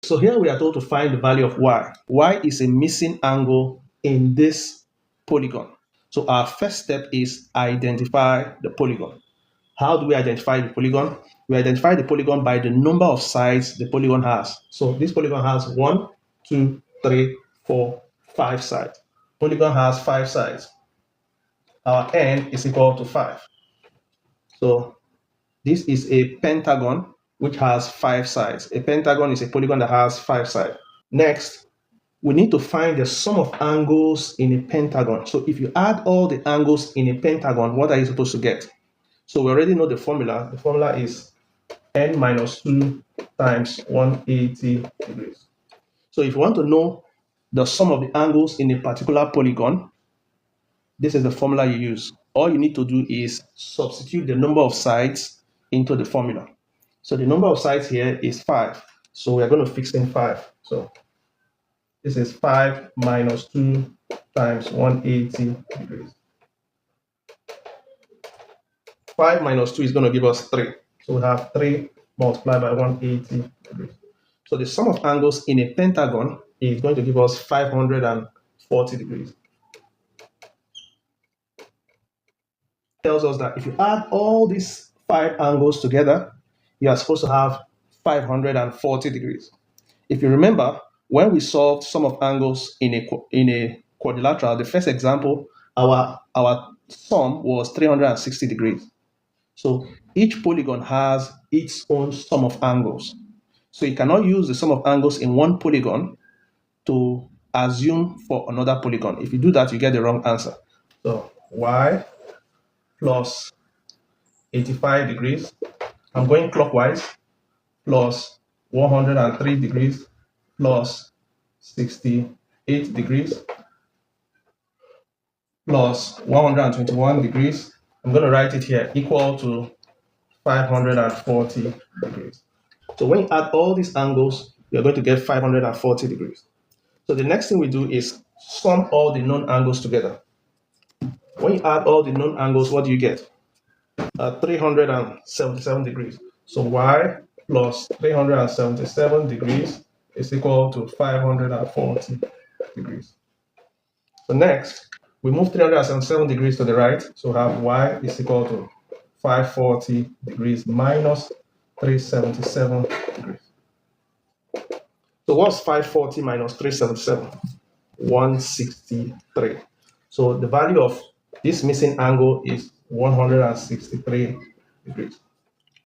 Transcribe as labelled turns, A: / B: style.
A: So here we are told to find the value of y. Y is a missing angle in this polygon. So our first step is identify the polygon. How do we identify the polygon? We identify the polygon by the number of sides the polygon has. So this polygon has 1, 2, 3, 4, 5 sides. Polygon has 5 sides. Our n is equal to 5. So this is a pentagon which has 5 sides. A pentagon is a polygon that has 5 sides. Next, we need to find the sum of angles in a pentagon. So if you add all the angles in a pentagon, what are you supposed to get? So we already know the formula. The formula is n minus 2 times 180 degrees. So if you want to know the sum of the angles in a particular polygon, this is the formula you use. All you need to do is substitute the number of sides into the formula. So the number of sides here is 5. So we are going to fix in 5. So this is 5 minus 2 times 180 degrees. 5 minus 2 is going to give us 3. So we have 3 multiplied by 180 degrees. So the sum of angles in a pentagon is going to give us 540 degrees. Tells us that if you add all these 5 angles together, you are supposed to have 540 degrees. If you remember, when we solved sum of angles in a quadrilateral, the first example, our sum was 360 degrees. So each polygon has its own sum of angles. So you cannot use the sum of angles in one polygon to assume for another polygon. If you do that, you get the wrong answer. So y plus 85 degrees, I'm going clockwise, plus 103 degrees, plus 68 degrees, plus 121 degrees. I'm going to write it here, equal to 540 degrees. So when you add all these angles, you're going to get 540 degrees. So the next thing we do is sum all the known angles together. When you add all the known angles, what do you get? 377 degrees. So y plus 377 degrees is equal to 540 degrees. So next, we move 377 degrees to the right. So we have y is equal to 540 degrees minus 377 degrees. So what's 540 minus 377? 163. So the value of this missing angle is 163 degrees.